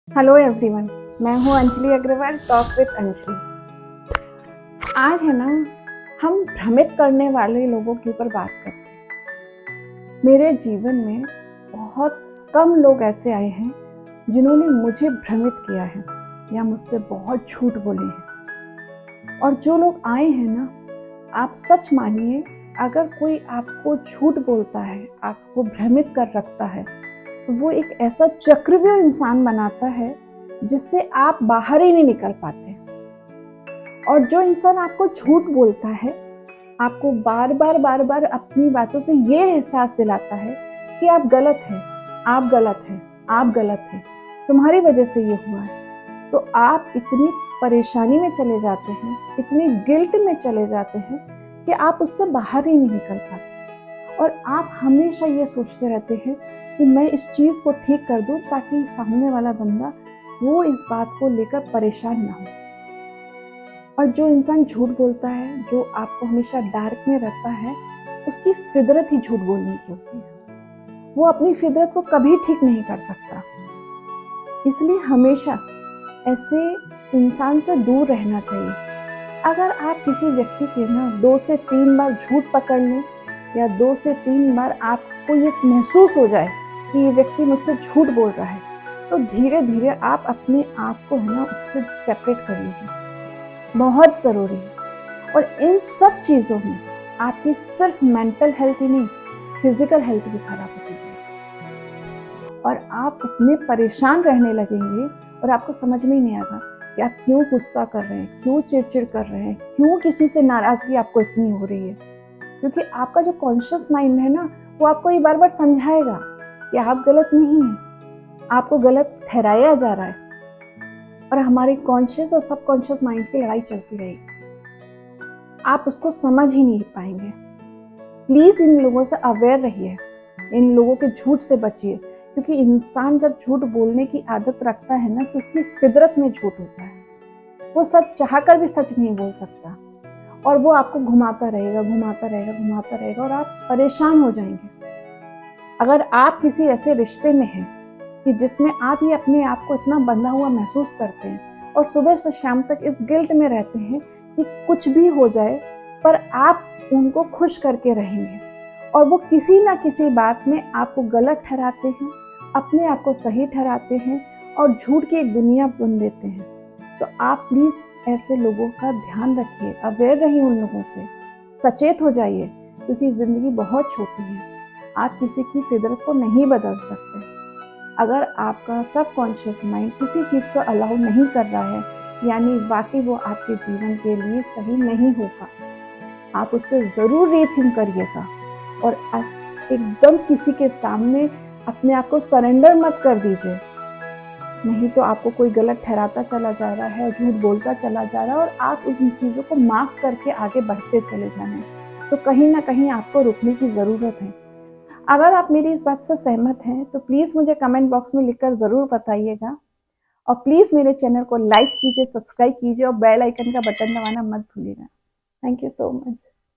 Hello everyone, मैं हूँ Anjali Agarwal, talk with Anjali. आज है ना, हम भ्रमित करने वाले लोगों के ऊपर बात करते हैं। मेरे जीवन में बहुत कम लोग ऐसे आए हैं जिन्होंने मुझे भ्रमित किया है या मुझसे बहुत झूठ बोले हैं। और जो लोग आए हैं ना, आप सच मानिए, अगर कोई आपको झूठ बोलता है, आपको भ्रमित कर रखता है, तो वो एक ऐसा चक्रव्यूह इंसान बनाता है जिससे आप बाहर ही नहीं निकल पाते। और जो इंसान आपको झूठ बोलता है, आपको बार बार अपनी बातों से ये एहसास दिलाता है कि आप गलत हैं, आप गलत हैं, आप गलत हैं, तुम्हारी वजह से ये हुआ है। तो आप इतनी परेशानी में चले जाते हैं, इतनी गिल्ट में चले जाते हैं कि आप उससे बाहर ही नहीं निकल पाते। और आप हमेशा ये सोचते रहते हैं कि मैं इस चीज़ को ठीक कर दूं ताकि सामने वाला बंदा वो इस बात को लेकर परेशान ना हो। और जो इंसान झूठ बोलता है, जो आपको हमेशा डार्क में रखता है, उसकी फितरत ही झूठ बोलने की होती है। वो अपनी फितरत को कभी ठीक नहीं कर सकता। इसलिए हमेशा ऐसे इंसान से दूर रहना चाहिए। अगर आप किसी व्यक्ति के ना 2 से 3 बार झूठ पकड़ लें या 2 से 3 बार आपको ये महसूस हो जाए कि ये व्यक्ति मुझसे झूठ बोल रहा है, तो धीरे धीरे आप अपने आप को है ना उससे सेपरेट कर लीजिए। बहुत ज़रूरी है। और इन सब चीज़ों में आपकी सिर्फ मेंटल हेल्थ ही नहीं, फिजिकल हेल्थ भी खराब होती जाएगी। और आप इतने परेशान रहने लगेंगे और आपको समझ में ही नहीं आएगा कि आप क्यों गुस्सा कर रहे हैं, क्यों चिड़चिड़ कर रहे हैं, क्यों किसी से नाराज़गी आपको इतनी हो रही है। क्योंकि आपका जो कॉन्शियस माइंड है ना, वो आपको ये बार बार समझाएगा कि आप गलत नहीं हैं, आपको गलत ठहराया जा रहा है। और हमारी कॉन्शियस और सबकॉन्शियस माइंड की लड़ाई चलती रहेगी, आप उसको समझ ही नहीं पाएंगे। प्लीज़ इन लोगों से अवेयर रहिए, इन लोगों के झूठ से बचिए। क्योंकि इंसान जब झूठ बोलने की आदत रखता है ना, तो उसकी फितरत में झूठ होता है। वो सच चाहकर भी सच नहीं बोल सकता, और वो आपको घुमाता रहेगा, घुमाता रहेगा, घुमाता रहेगा, और आप परेशान हो जाएंगे। अगर आप किसी ऐसे रिश्ते में हैं कि जिसमें आप ही अपने आप को इतना बंधा हुआ महसूस करते हैं और सुबह से शाम तक इस गिल्ट में रहते हैं कि कुछ भी हो जाए पर आप उनको खुश करके रहेंगे, और वो किसी ना किसी बात में आपको गलत ठहराते हैं, अपने आप को सही ठहराते हैं और झूठ की एक दुनिया बुन देते हैं, तो आप प्लीज़ ऐसे लोगों का ध्यान रखिए, अवेयर रहिए उन लोगों से, सचेत हो जाइए। क्योंकि ज़िंदगी बहुत छोटी है, आप किसी की फितरत को नहीं बदल सकते। अगर आपका सबकॉन्शियस माइंड किसी चीज़ को अलाउ नहीं कर रहा है, यानी वाकई वो आपके जीवन के लिए सही नहीं होगा, आप उस पर ज़रूर रीथिंक करिएगा। और एकदम किसी के सामने अपने आप को सरेंडर मत कर दीजिए, नहीं तो आपको कोई गलत ठहराता चला जा रहा है, झूठ बोलता चला जा रहा है, और आप उन चीज़ों को माफ़ करके आगे बढ़ते चले जा रहे हैं। तो कहीं ना कहीं आपको रुकने की ज़रूरत है। अगर आप मेरी इस बात से सहमत हैं तो प्लीज़ मुझे कमेंट बॉक्स में लिखकर ज़रूर बताइएगा। और प्लीज़ मेरे चैनल को लाइक कीजिए, सब्सक्राइब कीजिए और बेल आइकन का बटन दबाना मत भूलिएगा। Thank you so much.